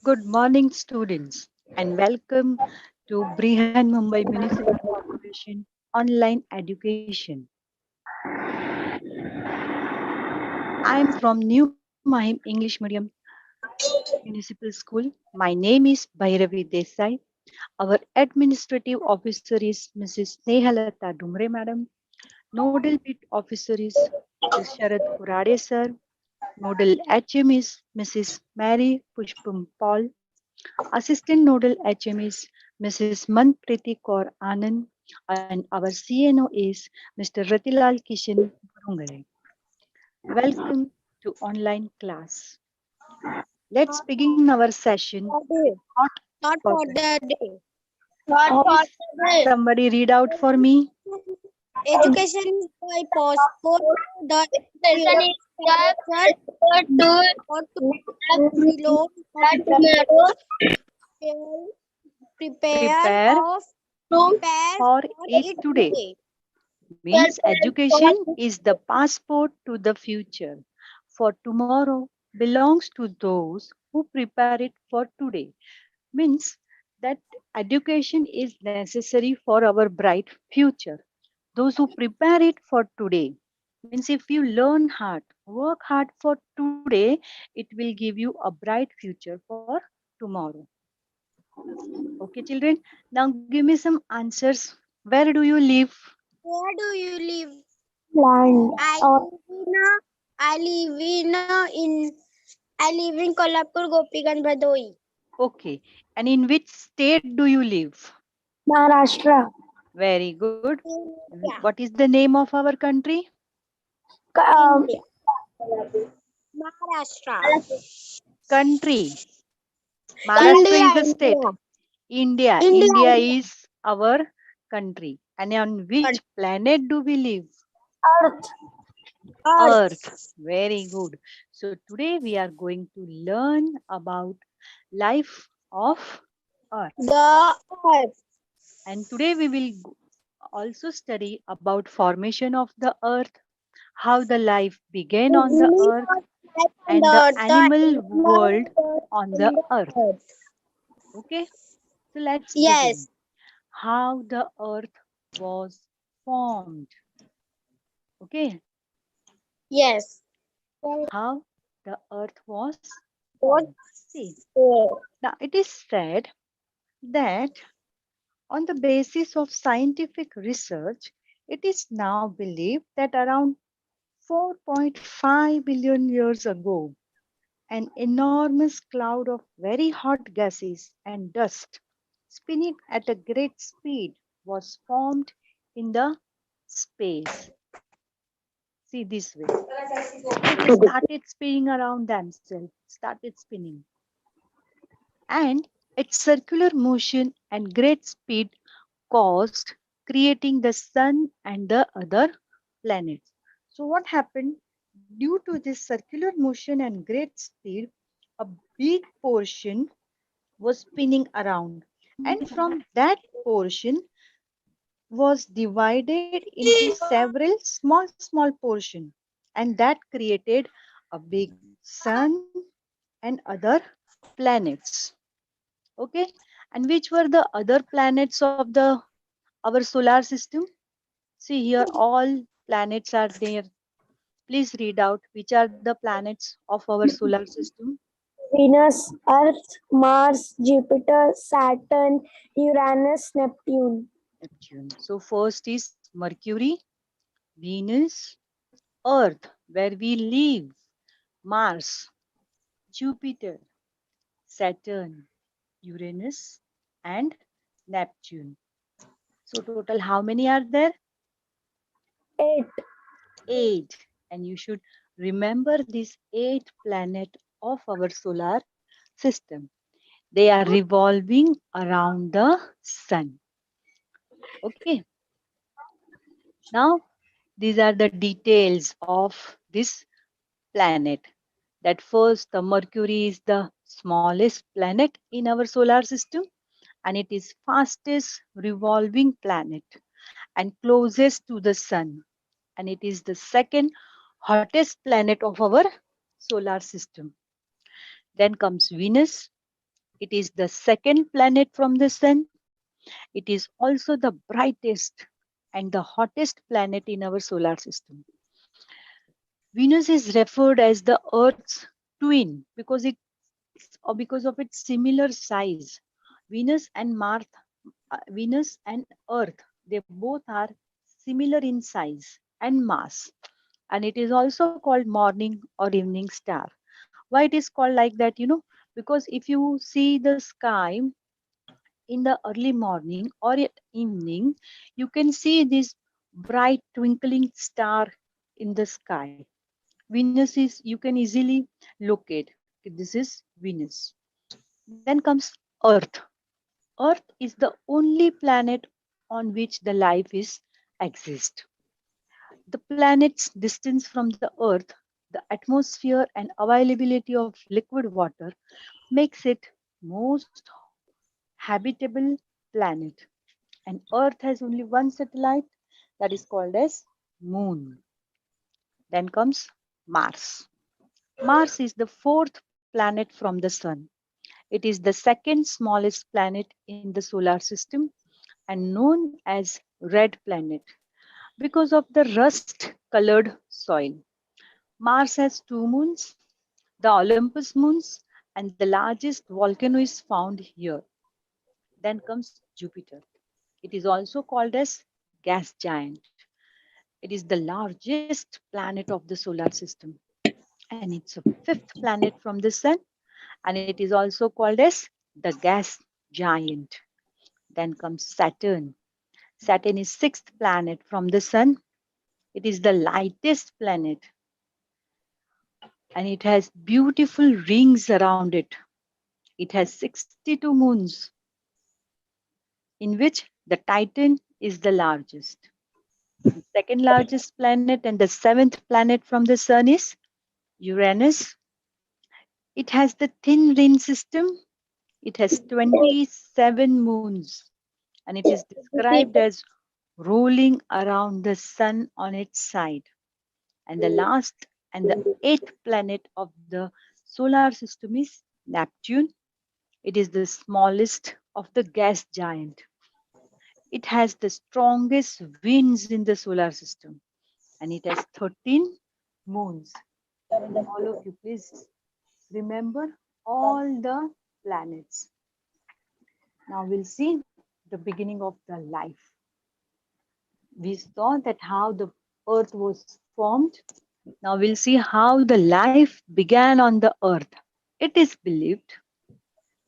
Good morning, students, and welcome to Brihan Mumbai Municipal Corporation Online Education. I am from New Mahim English Medium Municipal School. My name is Bhairavi Desai. Our administrative officer is Mrs. Snehalata Dumre, Madam. Nodal Bit Officer is Mr. Sharad Kurade, Sir. Nodal HM is Mrs. Mary Pushpam Paul. Assistant Nodal HM is Mrs. Manpriti Kaur Anand, and our CNO is Mr. Ratilal Kishan Burungare. Welcome to online class. Let's begin our session. Thought Not for for the the day. Please, somebody read out for me. Education is by passport. The future or to below shall prepare Prepare of prepare for for it it today. today. Means education is the passport to the future. For tomorrow belongs to those who prepare it for today. Means that education is necessary for our bright future. Those who prepare it for today. Means if you learn hard, work hard for today, it will give you a bright future for tomorrow. Okay, children. Now give me some answers. Where do you live? Where do you live? Land I or live in I live in Kolhapur, Gopiganj, Bhadoi. Okay. And in which state do you live? Maharashtra. Very good. India. What is the name of our country? India. Maharashtra. Country. Maharashtra India. is the state. India. India. India. India is our country. And on which planet do we live? Earth. Earth. Earth. Very good. So today we are going to learn about life of Earth. The earth. And today we will also study about formation of the Earth, how the life began on the Meaning Earth, of life on and the the animal world animal on the in the Earth. earth. Okay, so let's begin. Yes. How the Earth was formed. Okay, Yes. how the Earth was What? formed. See, Oh. now it is said that on the basis of scientific research, it is now believed that around 4.5 billion years ago, an enormous cloud of very hot gases and dust spinning at a great speed was formed in the space. See this way. It started spinning around themselves, started spinning. And its circular motion and great speed caused creating the sun and the other planets. So what happened? Due to this circular motion and great speed, a big portion was spinning around. And from that portion was divided into several small portions. And that created a big sun and other planets. Okay. And which were the other planets of the our solar system? See here, all planets are there. Please read out which are the planets of our solar system. Venus, Earth, Mars, Jupiter, Saturn, Uranus, Neptune. Neptune. So first is Mercury, Venus, Earth, where we live, Mars, Jupiter, Saturn, Uranus, and Neptune. So total how many are there? 8. 8. And you should remember these 8 planets of our solar system. They are revolving around the sun. Okay. Now, these are the details of this planet. That first, the Mercury is the smallest planet in our solar system, and it is fastest revolving planet and closest to the sun. And it is the second hottest planet of our solar system. Then comes Venus. It is the second planet from the sun. It is also the brightest and the hottest planet in our solar system. Venus is referred as the Earth's twin because of its similar size. Venus and Mars, Venus and Earth, they both are similar in size and mass. And it is also called morning or evening star. Why it is called like that, because if you see the sky in the early morning or at evening, you can see this bright twinkling star in the sky. Venus is, you can easily locate. This is Venus. Then comes Earth. Earth is the only planet on which the life is exist. The planet's distance from the Earth, the atmosphere and availability of liquid water makes it most habitable planet. And Earth has only one satellite, that is called as Moon. Then comes Mars. Mars is the fourth planet from the Sun. It is the second smallest planet in the solar system and known as red planet because of the rust colored soil. Mars has two moons, the Olympus moons, and the largest volcano is found here. Then comes Jupiter. It is also called as gas giant. It is the largest planet of the solar system, and it's a fifth planet from the sun, and it is also called as the gas giant. Then comes Saturn. Saturn is sixth planet from the sun. It is the lightest planet, and it has beautiful rings around it. It has 62 moons, in which the Titan is the largest. The second largest planet and the seventh planet from the sun is Uranus. It has the thin ring system. It has 27 moons, and it is described as rolling around the sun on its side. And the last and the eighth planet of the solar system is Neptune. It is the smallest of the gas giant. It has the strongest winds in the solar system, and it has 13 moons. And all of you, please remember all the planets. Now we'll see the beginning of the life. We saw that how the earth was formed. Now we'll see how the life began on the earth. It is believed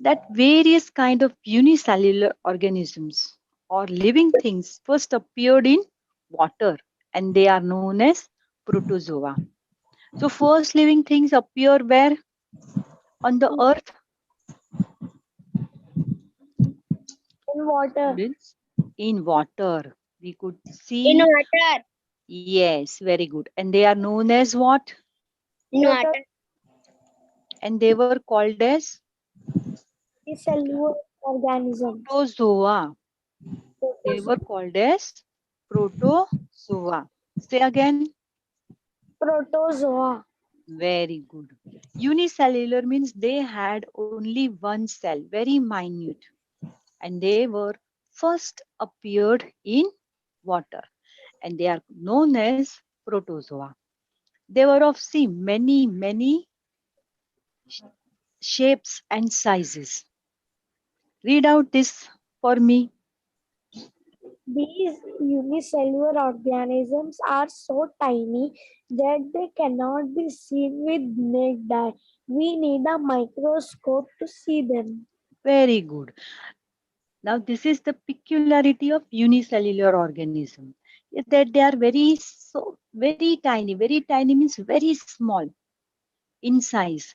that various kind of unicellular organisms or living things first appeared in water, and they are known as protozoa. So first living things appear where on the earth? In water. Students, in water. We could In see. water. Yes, very good. And they are known as what? In water. And they were called as Cellular organisms. protozoa. They were called as protozoa. Say again. Protozoa. Very good. Unicellular means they had only one cell, very minute, and they were first appeared in water, and they are known as protozoa. They were of many shapes and sizes. Read out this for me. These unicellular organisms are so tiny that they cannot be seen with naked eye. We need a microscope to see them. Very good. Now, this is the peculiarity of unicellular organism, is that they are very tiny. Very tiny means very small in size.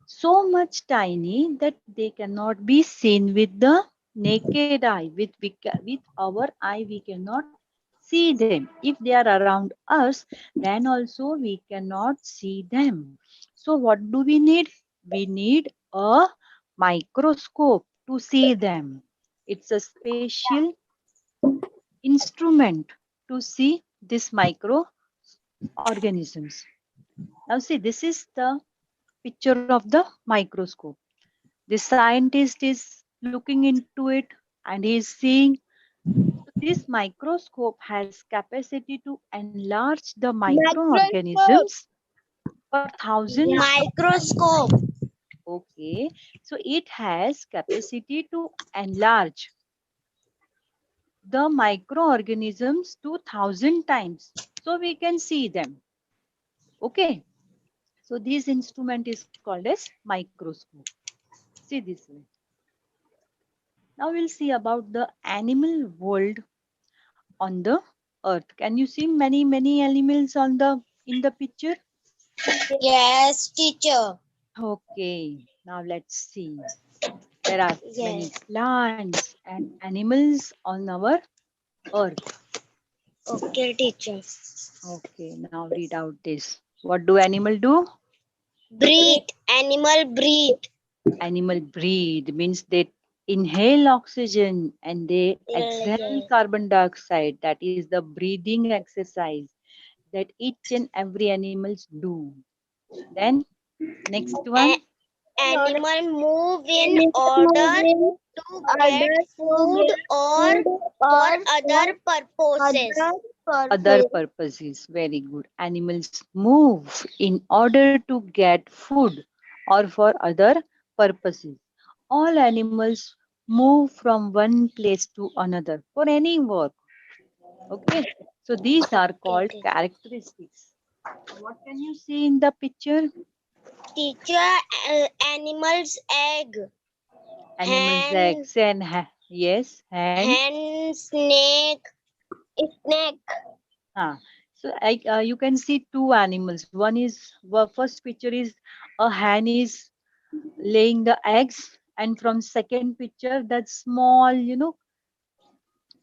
So much tiny that they cannot be seen with the naked eye. With our eye, we cannot see them. If they are around us, then also we cannot see them. So what do we need? We need a microscope to see them. It's a special instrument to see these microorganisms. Now see, this is the picture of the microscope. The scientist is looking into it and he is seeing this microscope has capacity to enlarge the Microscope. microorganisms for thousands. Microscope. Okay, so it has capacity to enlarge the microorganisms to 1,000 times, so we can see them. Okay, so this instrument is called as microscope. See this way. Now we'll see about the animal world on the earth. Can you see many animals on the in the picture? Yes, teacher. Okay, now let's see. There are many Yes. plants and animals on our earth. Okay, teacher. Okay, now read out this. What do animal do? Breathe. Animal breathe. Animal breathe means they inhale oxygen and they exhale Yes. carbon dioxide. That is the breathing exercise that each and every animals do. Then next one, Animal move in order to get food or for other purposes. other purposes. Very good. Animals move in order to get food or for other purposes. All animals move from one place to another for any work. Okay. So these are called characteristics. What can you see in the picture? Teacher, animals egg, Animals hen, eggs and yes, and hen, snake. so you can see two animals. One is first picture is a hen is laying the eggs, and from second picture that small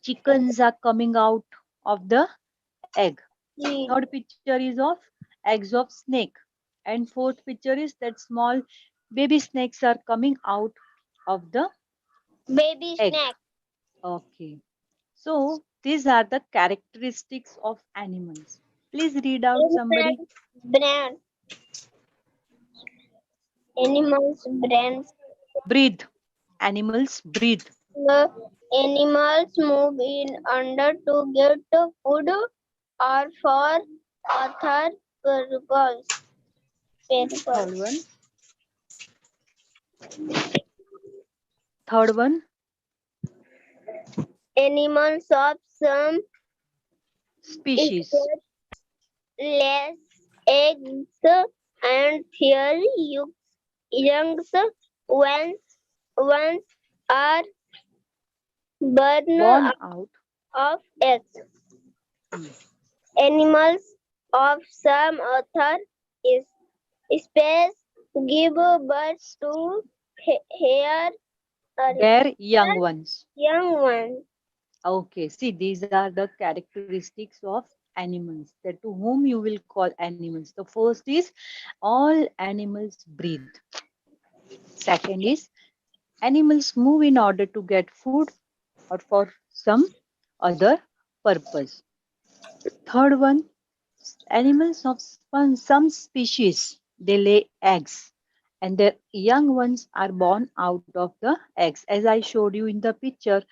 chickens are coming out of the egg. Third picture is of eggs of snake, and fourth picture is that small baby snakes are coming out of the Baby egg. snake. Okay, so these are the characteristics of animals. Please read out somebody. Brand. Animals brains. Breathe. Animals breathe. The animals move in order to get food or for other purpose. Third one. Third one. Animals of some Species. less eggs and their youngs when once are born Born out. of eggs. Hmm. Animals of some other is species give birth to hair Their young ones. young ones. Okay, see, these are the characteristics of animals that to whom you will call animals. The first is all animals breathe. Second is animals move in order to get food or for some other purpose. Third one, animals of some species they lay eggs and their young ones are born out of the eggs. As I showed you in the picture,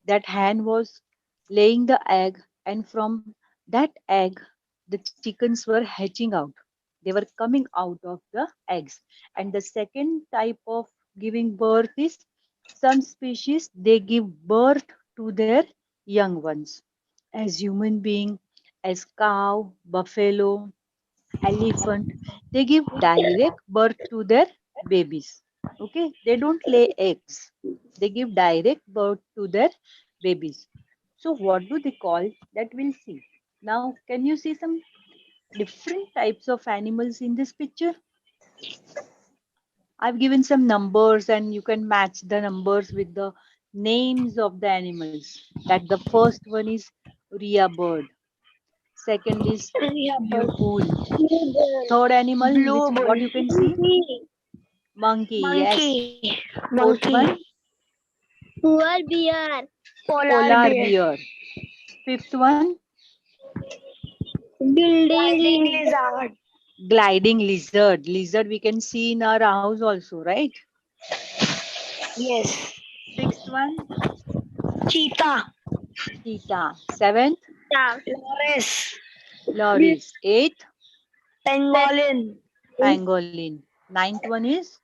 that hen was laying the egg, and from that egg the chickens were hatching out, they were coming out of the eggs. And the second type of giving birth is some species they give birth to their young ones, as human being, as cow, buffalo, elephant, they give direct birth to their babies. Okay, they don't lay eggs, they give direct birth to their babies. So what do they call? That we'll see. Now can you see some different types of animals in this picture? I've given some numbers and you can match the numbers with the names of the animals. That the first one is Rhea bird, second is blue bull, third animal which what you can see, monkey, yes, fourth one Poor bear. polar bear, fifth one Building Lizard. gliding lizard. Lizard we can see in our house also, right? Yes. Sixth one, Cheetah. cheetah. Seventh, Yeah. Loris. loris. Eighth, Pangolin. pangolin. Ninth one is,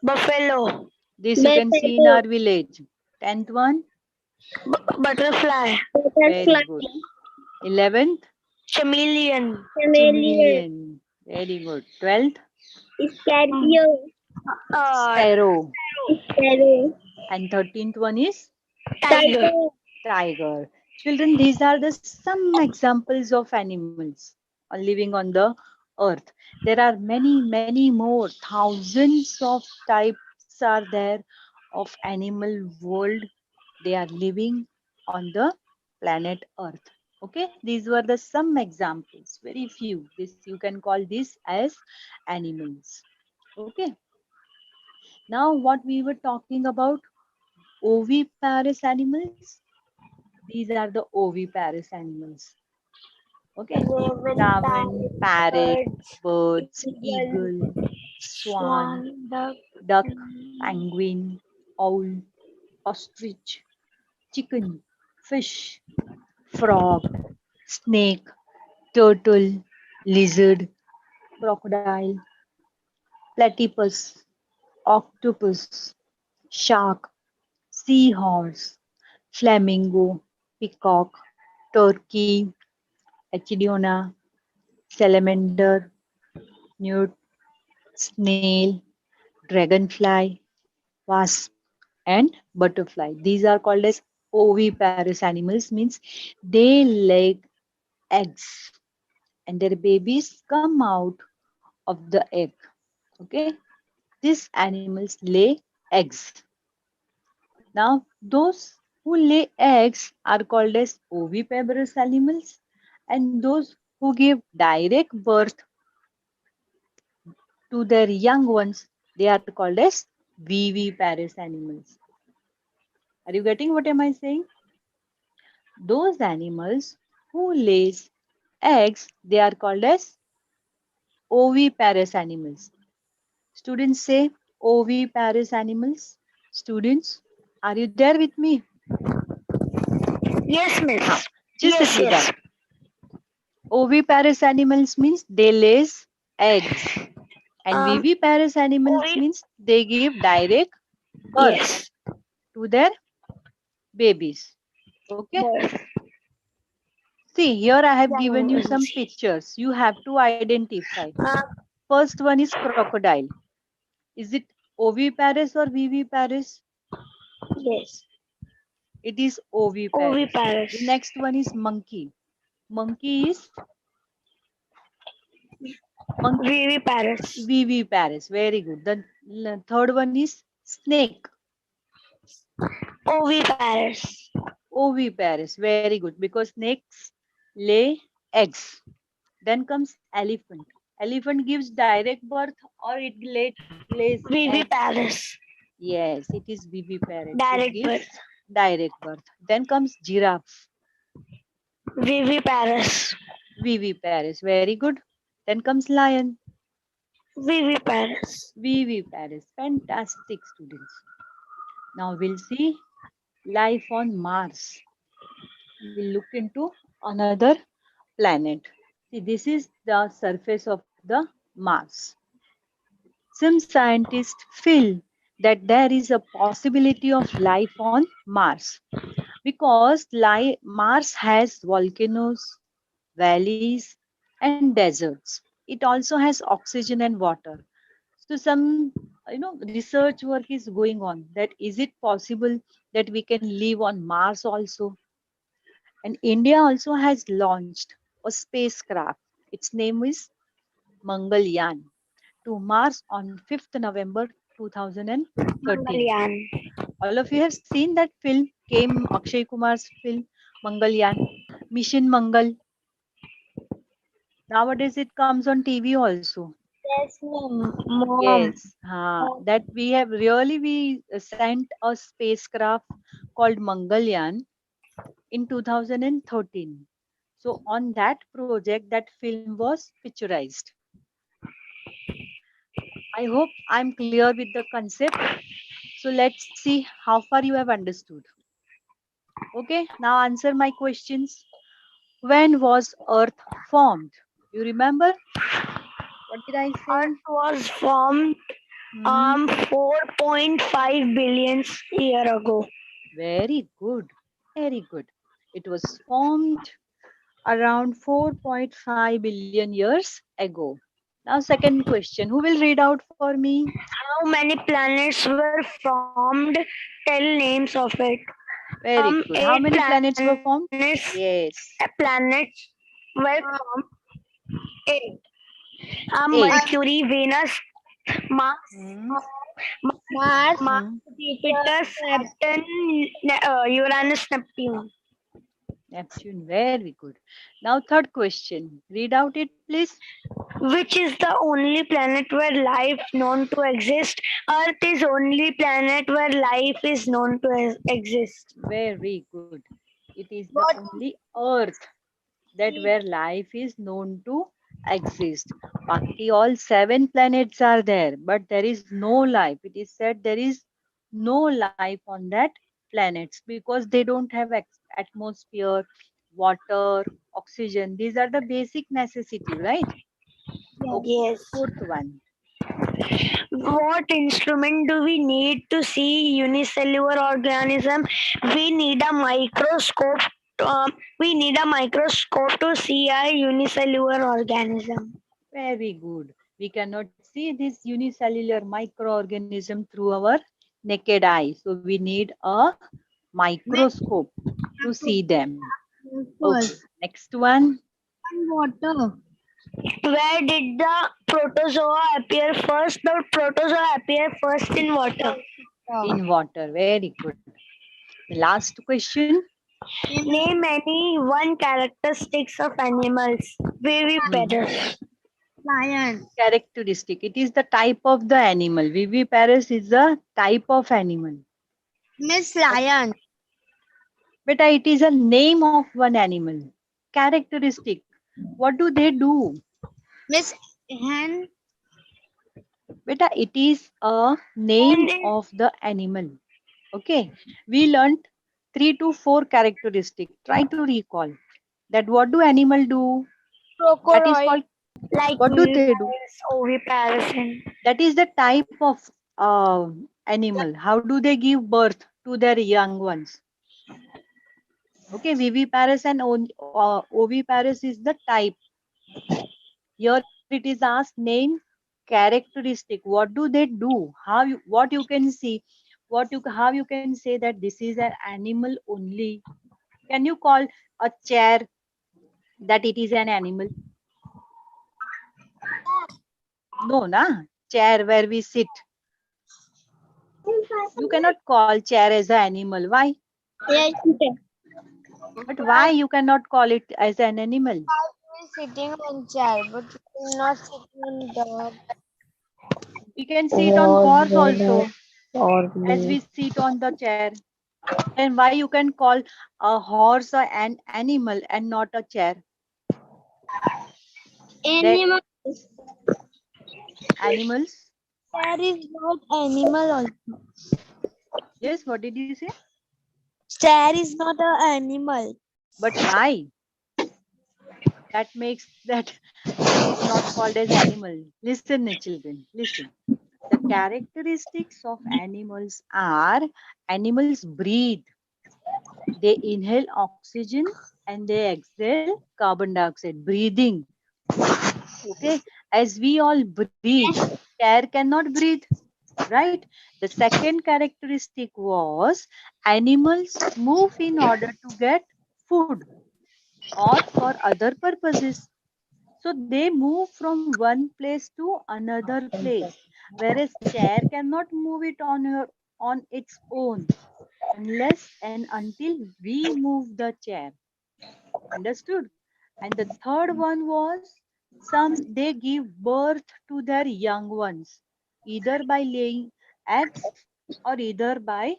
Buffalo. this you can see in Buffalo. our village. Tenth one, Butterfly. very Butterfly. good. 11th, Chameleon. Chameleon. chameleon. Very good. 12th, Scorpio. Uh, sparrow. Sparrow. And 13th one is Tiger. Tiger. tiger. Children, these are the some examples of animals living on the earth. There are many, many more. Thousands of types are there of animal world. They are living on the planet Earth. Okay, these were the some examples, very few. This you can call this as animals. Okay, now what we were talking about, oviparous animals. These are the oviparous animals. Okay, raven, parrot, Birds. birds, Eagle. eagle, swan, Swan. Duck. duck, penguin, owl, ostrich, chicken, fish, frog, snake, turtle, lizard, crocodile, platypus, octopus, shark, seahorse, flamingo, peacock, turkey, echidna, salamander, newt, snail, dragonfly, wasp, and butterfly. These are called as oviparous animals, means they lay eggs and their babies come out of the egg. Okay, these animals lay eggs. Now, those who lay eggs are called as oviparous animals, and those who give direct birth to their young ones, they are called as viviparous animals. Are you getting what am I saying? Those animals who lays eggs, they are called as oviparous animals. Students say oviparous animals. Students, are you there with me? Yes, Huh. miss. Just Yes, repeat that. yes. Oviparous animals means they lays eggs, and Um, viviparous animals Ovi- means they give direct birth yes. to their babies. Okay. Boy. See, here I have given Young you some ones. pictures. You have to identify. Uh, First one is crocodile. Is it oviparous or viviparous? yes. It is oviparous. The Oviparous. next one is monkey. Monkey is monkey Viviparous. viviparous. Very good. The third one is snake. Oviparous. Oviparous. Very good. Because snakes lay eggs. Then comes elephant. Elephant gives direct birth or it lays eggs. Viviparous. Yes, it is viviparous. It Direct gives birth. direct birth. Then comes giraffe. Viviparous. Viviparous. Very good. Then comes lion. Viviparous. Viviparous. Fantastic, students. Now we'll see life on Mars. We'll look into another planet. See, this is the surface of the Mars. Some scientists feel that there is a possibility of life on Mars because Mars has volcanoes, valleys, and deserts. It also has oxygen and water. So some research work is going on that is it possible that we can live on Mars also? And India also has launched a spacecraft. Its name is Mangalyaan to Mars on 5th November 2013. Mangalyaan. All of you have seen that film, came Akshay Kumar's film Mangalyaan, Mission Mangal. Nowadays it comes on TV also. Yes, mom. Yes, that we sent a spacecraft called Mangalyaan in 2013. So on that project, that film was picturized. I hope I'm clear with the concept. So let's see how far you have understood. Okay, now answer my questions. When was Earth formed? You remember? What did I say? Earth was formed Hmm. 4.5 billion year ago. Very good. Very good. It was formed around 4.5 billion years ago. Now, second question. Who will read out for me? How many planets were formed? Tell names of it. Very good. How Eight many planets were planets. formed? Yes. Planets were formed. Eight. Eight. Mercury, Venus, Mars, Hmm. Mars, Mars, Hmm. Jupiter, Saturn, Uranus, Neptune. Neptune. Very good. Now, third question. Read out it, please. Which is the only planet where life known to exist? Earth is only planet where life is known to exist. Very good. It is the what only Earth that where life is known to exist. Baki all 7 planets are there, but there is no life. It is said there is no life on that planets because they don't have atmosphere, water, oxygen. These are the basic necessity, right? Okay, Yes. fourth one. What instrument do we need to see unicellular organism? We need a microscope. We need a microscope to see a unicellular organism. Very good. We cannot see this unicellular microorganism through our naked eye. So we need a microscope to see them. Okay, first? next one. Water. Where did the protozoa appear first? The protozoa appear first in water. In water. Very good. The last question. Name any one characteristics of animals. Mhm. Viviparous. Lion. Characteristic. It is the type of the animal. Viviparous is the type of animal. Miss Lion. But it is a name of one animal. Characteristic. What do they do? Miss Hen. Beta, it is a name of the animal. Okay. We learned 3 to 4 characteristics. Try to recall that what do animal do? That is Crocodile. called, Like what do they do? oviparous and That is the type of animal. How do they give birth to their young ones? Okay, viviparous and oviparous is the type. Here it is asked name characteristic. What do they do? What you can see? How you can say that this is an animal only? Can you call a chair that it is an animal? No, na. Chair where we sit. You cannot call chair as an animal. Why? Yes. But why you cannot call it as an animal? Sitting on chair, but not sitting on the. We can sit on was horse when also or as me. we sit on the chair. Then why you can call a horse an animal and not a chair? That Animal. animals. Chair is not animal also. Yes, what did you say? Chair is not an animal. But why? That makes that is not called as animal. Listen, children, listen. The characteristics of animals are animals breathe. They inhale oxygen and they exhale carbon dioxide. Breathing. Okay. As we all breathe, air cannot breathe, right? The second characteristic was animals move in order to get food or for other purposes. So they move from one place to another place, whereas chair cannot move it on its own unless and until we move the chair. Understood? And the third one was they give birth to their young ones, either by laying eggs or either by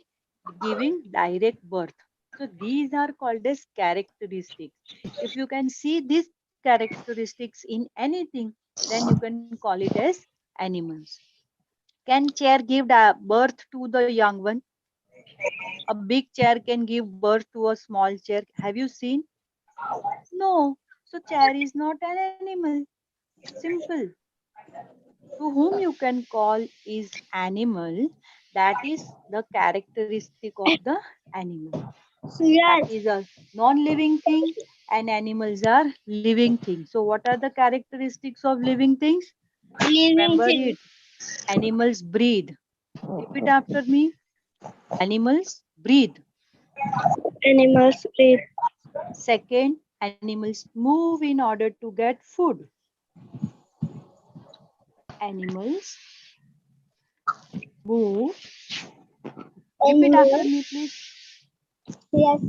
giving direct birth. So these are called as characteristics. If you can see these characteristics in anything, then you can call it as animals. Can chair give birth to the young one? A big chair can give birth to a small chair. Have you seen? No. So chair is not an animal. Simple. To whom you can call is animal. That is the characteristic of the animal. That Yes. is a non-living thing and animals are living things. So what are the characteristics of living things? Living Remember thing. it. Animals breathe. Repeat after me. Animals breathe. Animals breathe. Second, animals move in order to get food. Animals move. Repeat after Animals. me, please. Yes.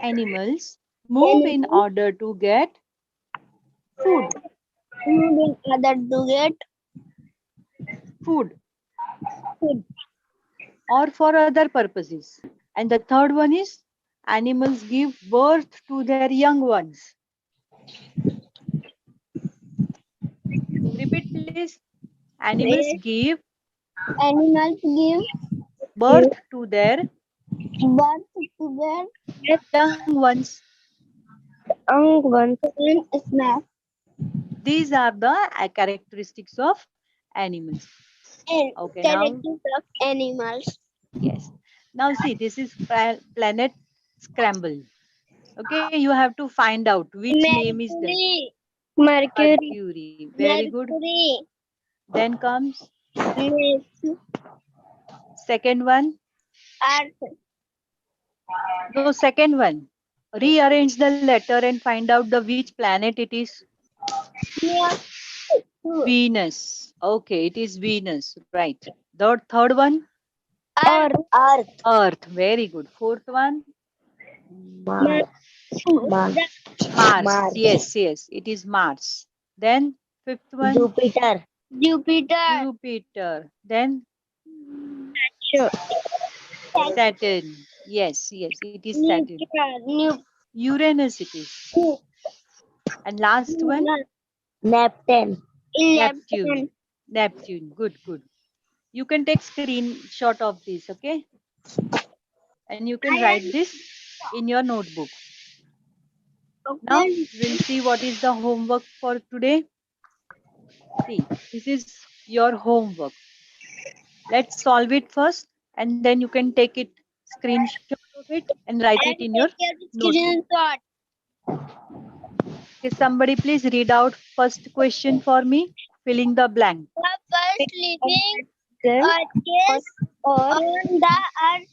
Animals move in Animals order to get food. move in order to get Food food. or for other purposes. And the third one is animals give birth to their young ones. Repeat, please. Animals Yes. give Animals give birth to their birth to their young ones. young ones and snap These are the characteristics of animals. and Okay, now, characters of animals. yes. Now, see, this is planet scramble. Okay, you have to find out which name is that. Mercury. Mercury. Mercury. Very good. Mercury. Then comes Neptune. second one. Earth. No, second one. Rearrange the letter and find out the which planet it is. Neptune. Venus. Okay, it is Venus. Right. The third one. Earth. Earth. Earth. Very good. Fourth one. Mars. Mars. Yes, yes. It is Mars. Then fifth one. Jupiter. Jupiter. Jupiter. Then Sure. Saturn. Yes, yes. It is Saturn. Neptune. Uranus it is. And last one. Neptune. Neptune. Neptune. Good, good. You can take screenshot of this, okay? And you can write this in your notebook. Now we'll see what is the homework for today. See, this is your homework. Let's solve it first and then you can take it screenshot of it and write it in your notebook. Okay, somebody please read out first question for me, filling the blank. The first living objects on the earth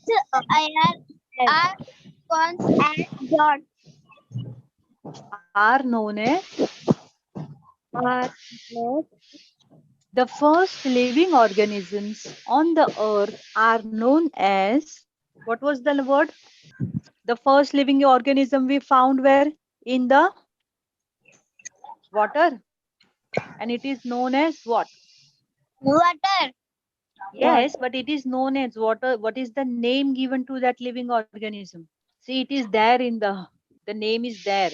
are cones and dots. Are known as the first living organisms on the earth are known as, what was the word? The first living organism we found where? In the water. And it is known as what? Water. Yes, but it is known as water. What is the name given to that living organism? See, it is there in the name is there.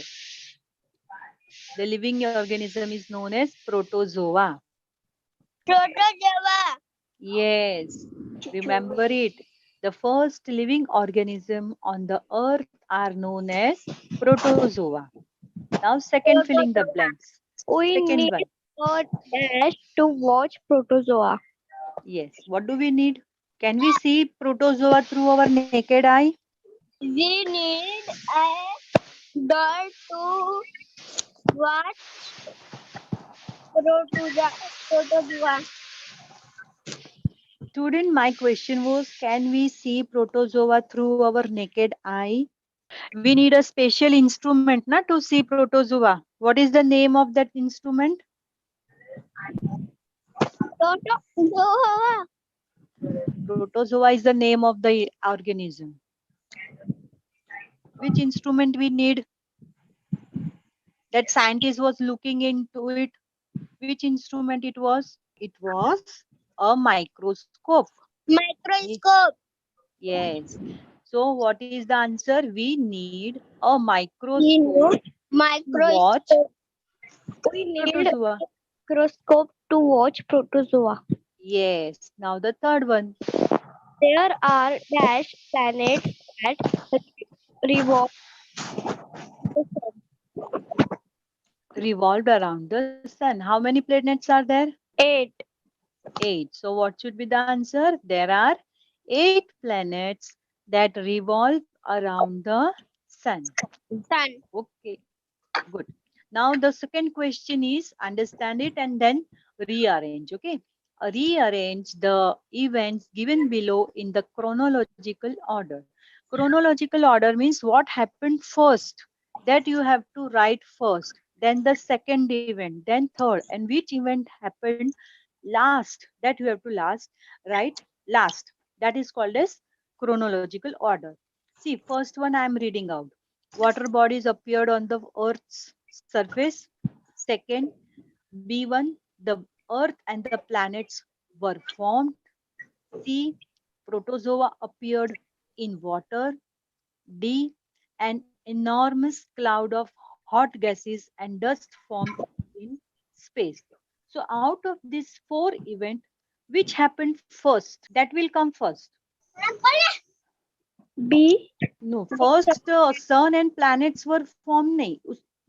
The living organism is known as protozoa. Protozoa. Yes, remember it. The first living organism on the earth are known as protozoa. Now, second filling the blanks. We Second need one. a dash to watch protozoa. Yes. What do we need? Can we see protozoa through our naked eye? We need a doll to watch protozoa. Student, my question was, can we see protozoa through our naked eye? We need a special instrument na, to see protozoa. What is the name of that instrument? Protozoa. Protozoa is the name of the organism. Which instrument we need? That scientist was looking into it. Which instrument it was? It was a microscope. Microscope. Yes. So what is the answer? We need a We microscope need to watch microscope. We need protozoa. microscope to watch protozoa. Yes. Now the third one. There are dash planets that revolve the sun. Revolved around the sun. How many planets are there? 8. 8. So what should be the answer? There are 8 planets that revolve around the sun. Sun. Okay, good. Now the second question is understand it and then rearrange. Okay, rearrange the events given below in the chronological order. Chronological order means what happened first, that you have to write first, then the second event, then third, and which event happened last, that you have to last write last. That is called as chronological order. See, first one I am reading out. Water bodies appeared on the Earth's surface. Second, B1, the Earth and the planets were formed. C, protozoa appeared in water. D, an enormous cloud of hot gases and dust formed in space. So, out of these four events, which happened first? That will come first. B. No, first sun and planets were formed. nahi.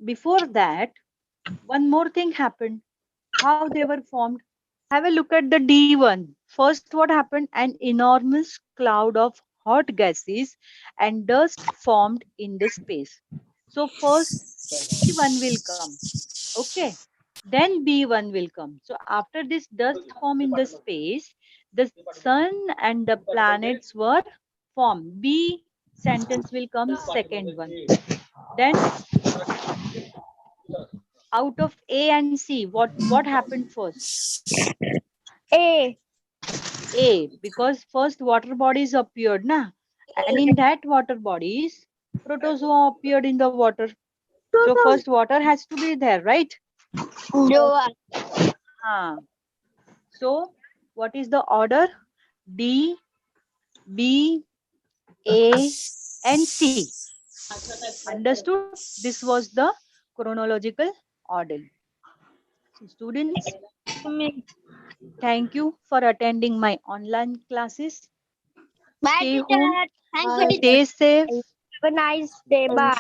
Before that, one more thing happened. How they were formed? Have a look at the D1. First, what happened? An enormous cloud of hot gases and dust formed in the space. So, first D1 will come. Okay. Then B1 will come. So, after this dust form in the space, the sun and the planets were formed. B sentence will come second one. Then out of A and C, what happened first? A. A, because first water bodies appeared, na, and in that water bodies, protozoa appeared in the water. So first water has to be there, right? Joa. Ah. So what is the order? D, B, A, and C. Understood? This was the chronological order. So students, thank you for attending my online classes. Bye, Stay teacher. home, Thank you, teacher. stay safe. Have a nice day. Bye.